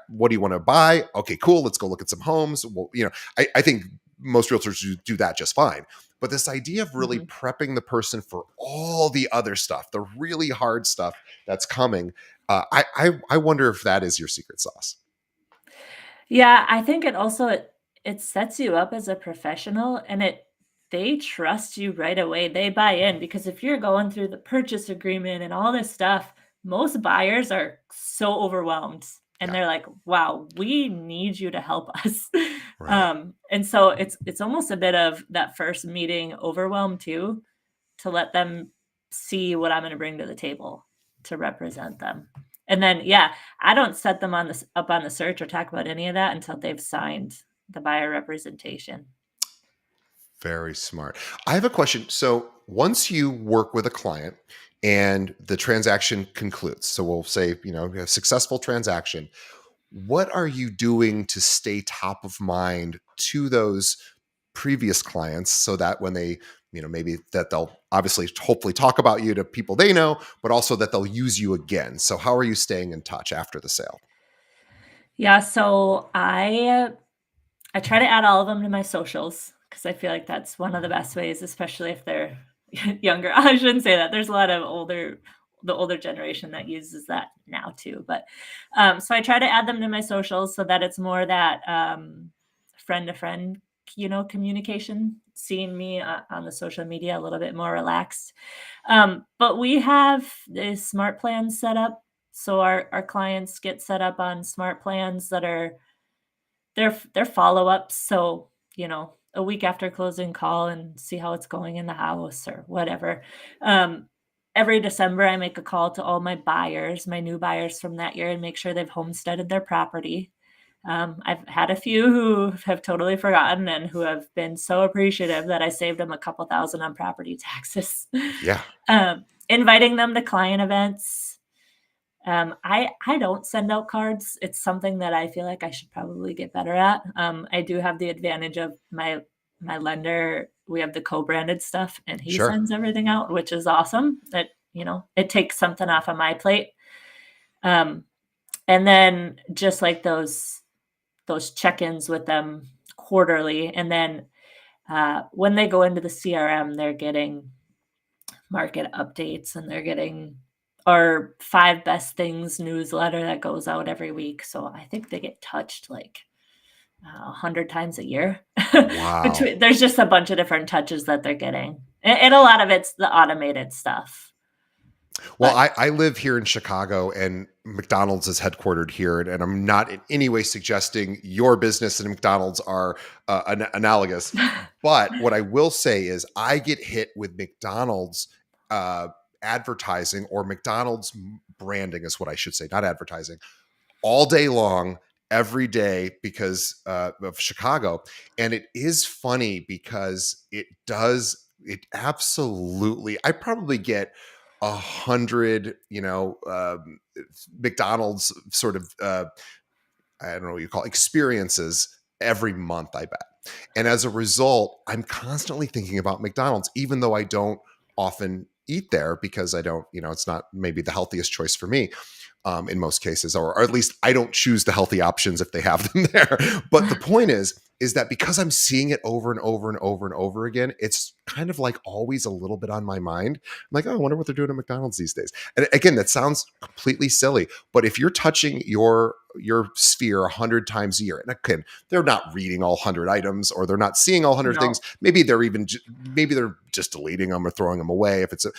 What do you want to buy? Okay, cool. Let's go look at some homes. Well, I think most realtors do that just fine. But this idea of really Mhm. prepping the person for all the other stuff, the really hard stuff that's coming, I wonder if that is your secret sauce. Yeah, I think it sets you up as a professional, and they trust you right away. They buy in because if you're going through the purchase agreement and all this stuff, most buyers are so overwhelmed and Yeah, they're like, "Wow, we need you to help us." right. And so it's almost a bit of that first meeting overwhelm too, to let them see what I'm gonna bring to the table to represent them. And then, yeah, I don't set them on this up on the search or talk about any of that until they've signed the buyer representation. Very smart. I have a question. So once you work with a client and the transaction concludes, so we'll say, a successful transaction, what are you doing to stay top of mind to those previous clients so that when they, maybe that they'll obviously hopefully talk about you to people they know, but also that they'll use you again. So how are you staying in touch after the sale? Yeah, so I try to add all of them to my socials because I feel like that's one of the best ways, especially if they're younger. I shouldn't say that. There's a lot of the older generation that uses that now too. But so I try to add them to my socials so that it's more that friend to friend, communication. Seeing me on the social media a little bit more relaxed. But we have the smart plans set up, so our clients get set up on smart plans that are they're follow-ups, so, a week after closing, call and see how it's going in the house or whatever. Um, every December, I make a call to all my buyers, my new buyers from that year, and make sure they've homesteaded their property. I've had a few who have totally forgotten and who have been so appreciative that I saved them a couple thousand on property taxes. Yeah, Inviting them to client events, I don't send out cards. It's something that I feel like I should probably get better at. I do have the advantage of my lender. We have the co-branded stuff, and he sure. sends everything out, which is awesome. It takes something off of my plate. Um, and then just like those check-ins with them quarterly, and then when they go into the CRM, they're getting market updates and they're getting our 5 best things newsletter that goes out every week. So I think they get touched like 100 times a year. Wow. There's just a bunch of different touches that they're getting. And a lot of it's the automated stuff. Well, But I live here in Chicago and McDonald's is headquartered here. And I'm not in any way suggesting your business and McDonald's are analogous. But what I will say is I get hit with McDonald's uh, advertising or McDonald's branding, is what I should say, not advertising, all day long, every day because of Chicago. And it is funny because it absolutely, I probably get 100, McDonald's sort of, I don't know what you call it, experiences every month, I bet. And as a result, I'm constantly thinking about McDonald's, even though I don't often eat there because I don't, it's not maybe the healthiest choice for me in most cases, or at least I don't choose the healthy options if they have them there. But the point is that because I'm seeing it over and over and over and over again, it's kind of like always a little bit on my mind. I'm like, oh, I wonder what they're doing at McDonald's these days. And again, that sounds completely silly, but if you're touching your sphere 100 times a year, and again, they're not reading all 100 items or they're not seeing all 100 things. no. Maybe maybe they're just deleting them or throwing them away if it's a,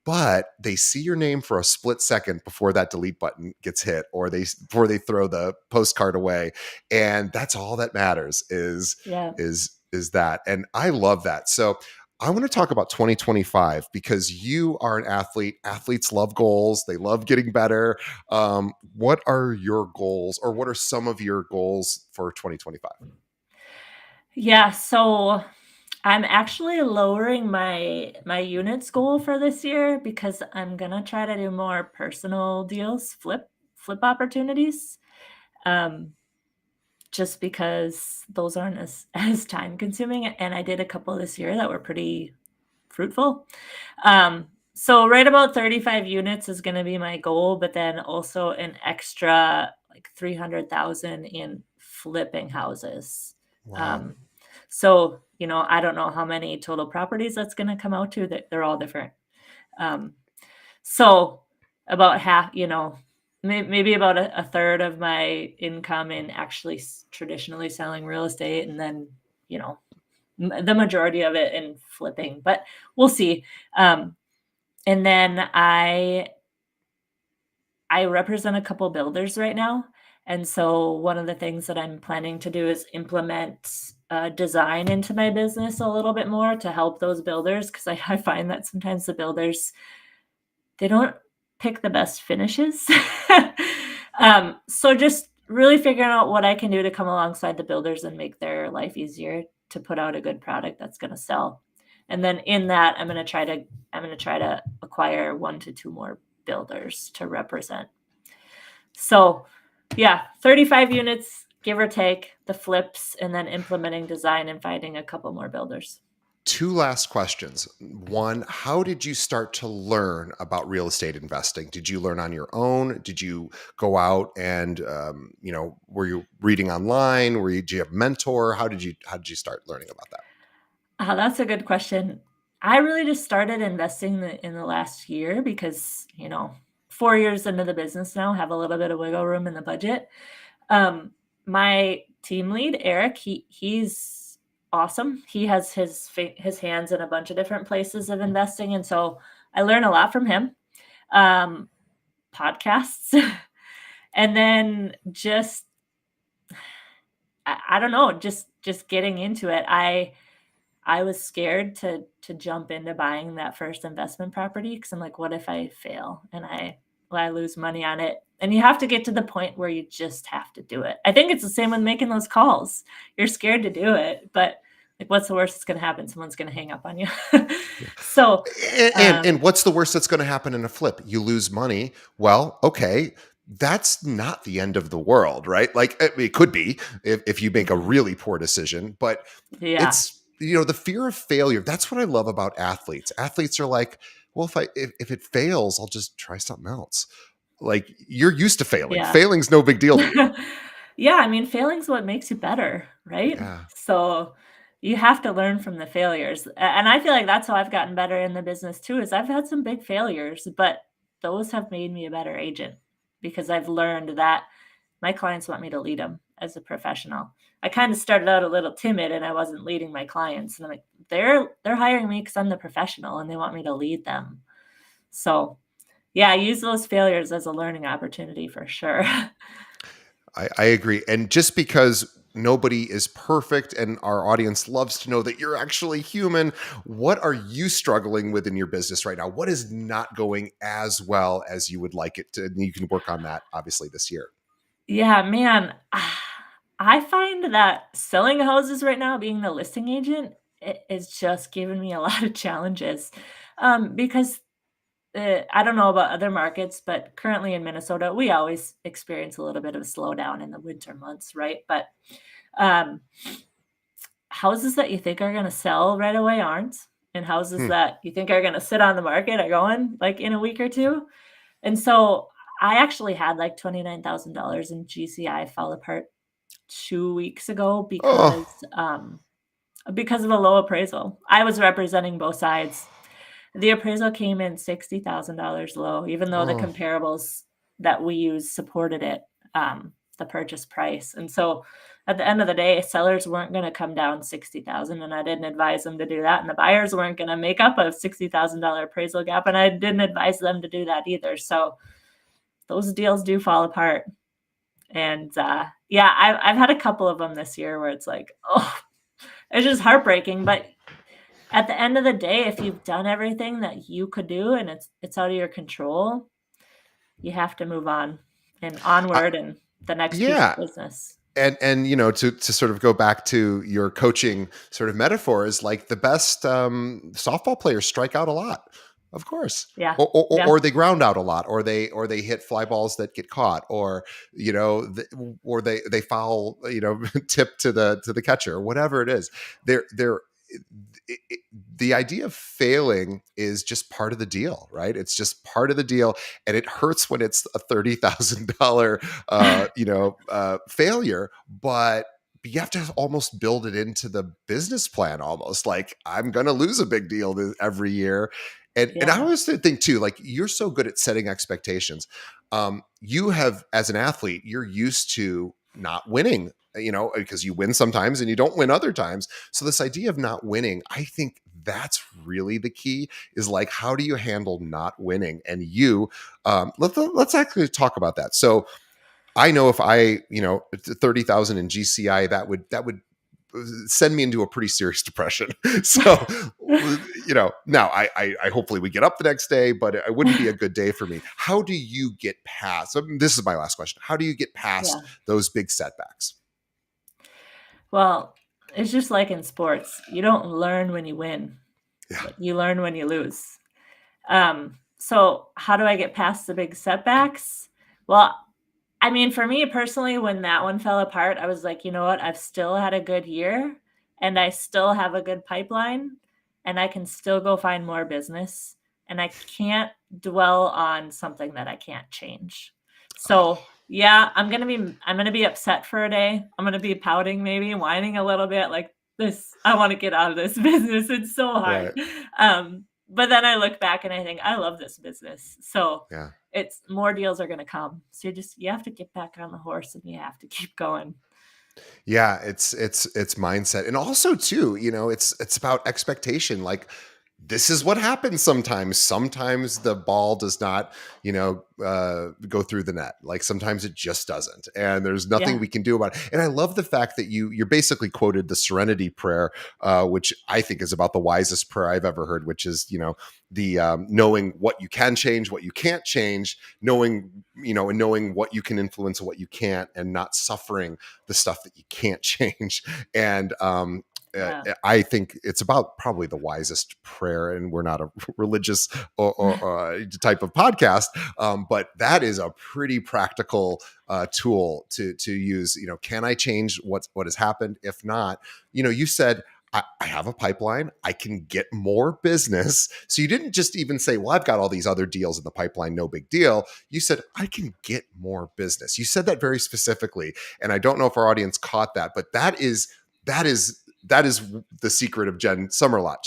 but they see your name for a split second before that delete button gets hit or before they throw the postcard away, and that's all that matters Yeah. is that. And I love that. So I want to talk about 2025 because you are an athlete. Athletes love goals, they love getting better. What are your goals, or what are some of your goals for 2025? Yeah, so I'm actually lowering my units goal for this year because I'm gonna try to do more personal deals, flip opportunities. Um, just because those aren't as as time consuming, and I did a couple this year that were pretty fruitful. So right about 35 units is gonna be my goal, but then also an extra like 300,000 in flipping houses. Wow. Um, so, I don't know how many total properties that's gonna come out to, that they're all different. Um, so about half, maybe about a third of my income in actually traditionally selling real estate, and then, you know, the majority of it in flipping, but we'll see. Um, and then I represent a couple builders right now. And so one of the things that I'm planning to do is implement design into my business a little bit more to help those builders, because I find that sometimes the builders, they don't pick the best finishes. So just really figuring out what I can do to come alongside the builders and make their life easier to put out a good product that's going to sell. And then in that, I'm going to try to acquire 1 to 2 more builders to represent. So, yeah, 35 units give or take, the flips, and then implementing design and finding a couple more builders. Two last questions. One, how did you start to learn about real estate investing? Did you learn on your own? Did you go out and, were you reading online? Did you have a mentor? How did you start learning about that? That's a good question. I really just started investing in the last year because, 4 years into the business now, have a little bit of wiggle room in the budget. Um, my team lead, Eric, he's awesome. He has his hands in a bunch of different places of investing, and so I learn a lot from him. Um, Podcasts, and then just I don't know, just getting into it. I was scared to jump into buying that first investment property because I'm like, "What if I fail and I lose money on it?" And you have to get to the point where you just have to do it. I think it's the same with making those calls. You're scared to do it, but, like, what's the worst that's gonna happen? Someone's gonna hang up on you. So, And what's the worst that's going to happen in a flip? You lose money. Well, okay, that's not the end of the world, right? Like it could be if you make a mhm, really poor decision, but yeah, it's the fear of failure. That's what I love about athletes. Athletes are like, well, if it fails, I'll just try something else. Like you're used to failing. yeah. Failing's no big deal to you. Yeah, I mean, failing's what makes you better, right? Yeah. So, you have to learn from the failures, and I feel like that's how I've gotten better in the business too, is I've had some big failures, but those have made me a better agent because I've learned that my clients want me to lead them as a professional. I kinda started out a little timid and I wasn't leading my clients, and I'm like, "They're hiring me because 'cause I'm the professional and they want me to lead them." So, yeah, I use those failures as a learning opportunity for sure. I agree. And just because nobody is perfect and our audience loves to know that you're actually human, what are you struggling with in your business right now? What is not going as well as you would like it to? And you can work on that obviously this year. Yeah, man, I find that selling houses right now, being the listing agent, is just giving me a lot of challenges, because, I don't know about other markets, but currently in Minnesota, we always experience a little bit of a slowdown in the winter months, right? But, um, houses that you think are gonna sell right away aren't, and houses Hmm. that you think are gonna sit on the market are going, like, in a week or 2. And so, I actually had, like, $29,000 in GCI fall apart 2 weeks ago Oh, because of a low appraisal. I was representing both sides. The appraisal came in $60,000 low, even though the oh, comparables that we use supported it, the purchase price. And so at the end of the day, sellers weren't gonna come down 60,000, and I didn't advise them to do that, and the buyers weren't gonna make up a $60,000 appraisal gap, and I didn't advise them to do that either. So those deals do fall apart. And, yeah, I've had a couple of them this year where it's like, oh, it's just heartbreaking, but at the end of the day, if you've done everything that you could do and it's out of your control, you have to move on and I, onward and the next piece of yeah. business. and to sort of go back to your coaching sort of metaphors, like the best softball players strike out a lot, of course, Yeah. or Yeah. they ground out a lot, or they hit fly balls that get caught, or or they foul, tip to the catcher, whatever it is. They're it, it- the idea of failing is just part of the deal, right? It's just part of the deal, and it hurts when it's a $30,000 failure, but you have to almost build it into the business plan, almost like I'm going to lose a big deal every year. And I Yeah. always think too, like, you're so good at setting expectations. You have, as an athlete, you're used to not winning, because you win sometimes and you don't win other times. So this idea of not winning, I think that's really the key, is like, how do you handle not winning? And let's actually talk about that. So I know if I, 30,000 in GCI, that would send me into a pretty serious depression. So, now I hopefully we get up the next day, but it wouldn't be a good day for me. How do you get past? This is my last question. How do you get past Yeah. those big setbacks? Well, it's just like in sports. You don't learn when you win. Yeah. Like, you learn when you lose. So how do I get past the big setbacks? Well, I mean, for me personally, when that one fell apart, I was like, you know what? I've still had a good year and I still have a good pipeline and I can still go find more business and I can't dwell on something that I can't change. So, Oh, yeah, I'm going to be upset for a day. I'm going to be pouting, maybe whining a little bit like this. I want to get out of this business. It's so hard. right. But then I look back and I think I love this business. So, Yeah. it's more deals are gonna come. So you have to get back on the horse and you have to keep going. Yeah, it's mindset. And also too, it's about expectation. Like, this is what happens sometimes. Sometimes the ball does not, go through the net. Like, sometimes it just doesn't. And there's nothing Yeah. we can do about it. And I love the fact that you're basically quoted the Serenity Prayer, which I think is about the wisest prayer I've ever heard, which is, the knowing what you can change, what you can't change, and knowing what you can influence and what you can't, and not suffering the stuff that you can't change. And Yeah. I think it's about probably the wisest prayer, and we're not a religious or type of podcast, but that is a pretty practical tool to use. Can I change what has happened? If not, you said, I have a pipeline. I can get more business. So you didn't just even say, well, I've got all these other deals in the pipeline, no big deal. You said, I can get more business. You said that very specifically. And I don't know if our audience caught that, but that is the secret of Jen Sommerlot.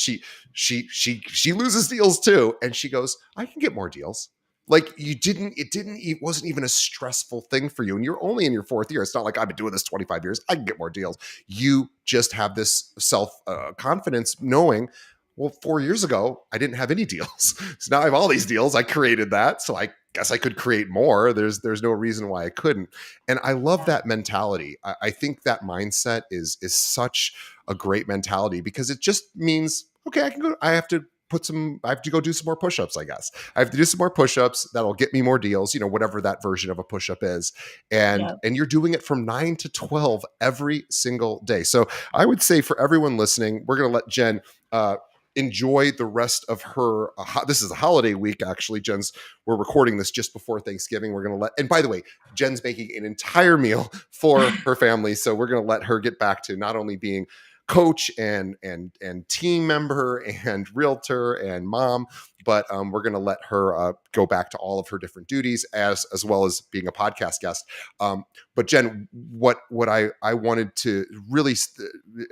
She loses deals too, and she goes, I can get more deals. Like, it wasn't even a stressful thing for you. And you're only in your fourth year. It's not like I've been doing this 25 years. I can get more deals. You just have this self confidence, knowing, well, 4 years ago, I didn't have any deals. So now I have all these deals. I created that. So I guess I could create more. There's no reason why I couldn't. And I love Yeah. that mentality. I think that mindset is such a great mentality, because it just means, okay, I have to go do some more push-ups, I guess. I have to do some more push-ups. That'll get me more deals, whatever that version of a push-up is. And Yeah. and you're doing it from 9 to 12 every single day. So I would say, for everyone listening, we're going to let Jen enjoy the rest of her this is a holiday week, actually. We're recording this just before Thanksgiving. We're going to and by the way, Jen's making an entire meal for her family, so we're going to let her get back to not only being coach and team member and realtor and mom, but we're going to let her go back to all of her different duties, as well as being a podcast guest. But Jen, what I wanted to really,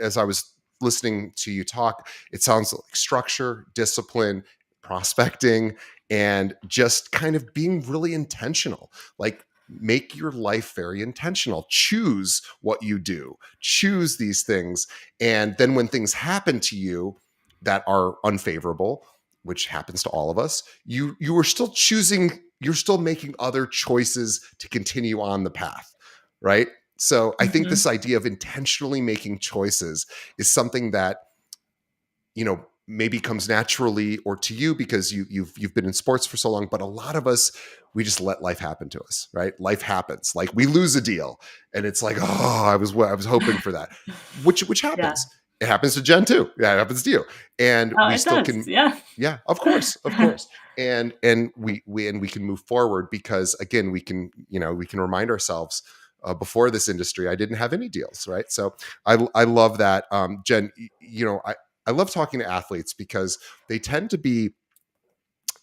as I was listening to you talk, it sounds like structure, discipline, prospecting, and just kind of being really intentional. Like, make your life very intentional. Choose what you do. Choose these things. And then when things happen to you that are unfavorable, which happens to all of us, you are still choosing, you're still making other choices to continue on the path, right? So I think Mhm. this idea of intentionally making choices is something that, you know, maybe comes naturally or to you because you've been in sports for so long, but a lot of us, we just let life happen to us, right? Life happens. Like we lose a deal and it's like, oh, I was hoping for that, which Yeah. happens. It happens to Jen too. Yeah, it happens to you. And Oh, we it still does. can, Yeah. yeah, of course, of course. And we can move forward because again, we can remind ourselves, before this industry, I didn't have any deals, right? So I love that. Jen, I love talking to athletes because they tend to be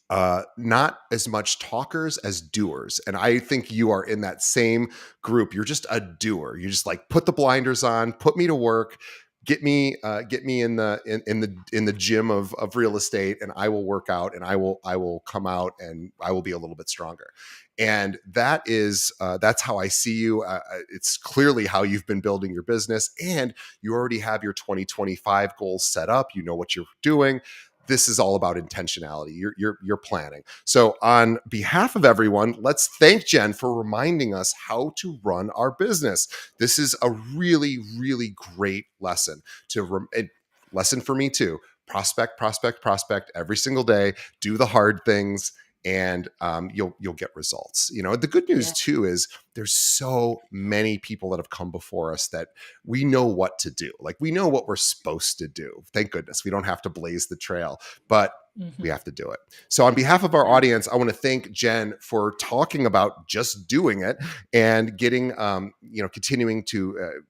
not as much talkers as doers. And I think you are in that same group. You're just a doer. You just like put the blinders on, put me to work, get me in the gym of real estate, and I will work out, and I will come out, and I will be a little bit stronger. And that's how I see you. It's clearly how you've been building your business, and you already have your 2025 goals set up. You know what you're doing. This is all about intentionality. You're planning. So on behalf of everyone, let's thank Jen for reminding us how to run our business. This is a really, really great lesson lesson for me too. Prospect, prospect, prospect every single day. Do the hard things, and you'll get results. The good news Yeah. too is there's so many people that have come before us that we know what to do. Like we know what we're supposed to do. Thank goodness we don't have to blaze the trail, but we Mhm. have to do it. So on behalf of our Yeah. audience, I want to thank Jen for talking about just doing it and getting, continuing to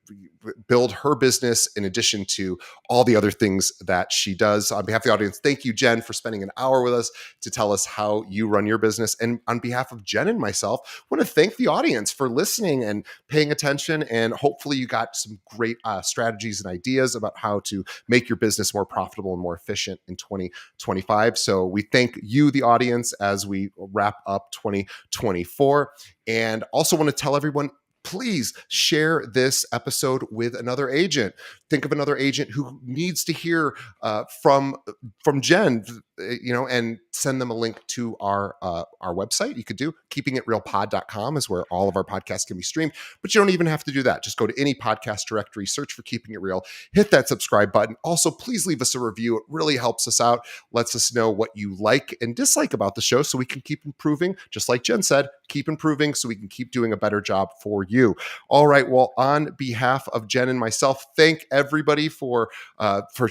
build her business in addition to all the other things that she does. On behalf of the audience, thank you, Jen, for spending an hour with us to tell us how you run your business. And on behalf of Jen and myself, I want to thank the audience for listening and paying attention. And hopefully you got some great strategies and ideas about how to make your business more profitable and more efficient in 2025. So we thank you, the audience, as we wrap up 2024. And also want to tell everyone, please share this episode with another agent. Think of another agent who needs to hear from Jen, and send them a link to our website. You could do keepingitrealpod.com is where all of our podcasts can be streamed, but you don't even have to do that. Just go to any podcast directory, search for Keeping It Real, hit that subscribe button. Also, please leave us a review. It really helps us out, lets us know what you like and dislike about the show so we can keep improving. Just like Jen said, keep improving so we can keep doing a better job for you. All right. Well, on behalf of Jen and myself, thank everybody for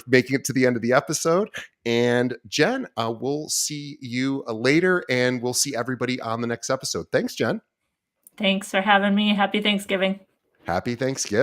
making it to the end of the episode. And Jen, we'll see you later, and we'll see everybody on the next episode. Thanks, Jen. Thanks for having me. Happy Thanksgiving. Happy Thanksgiving.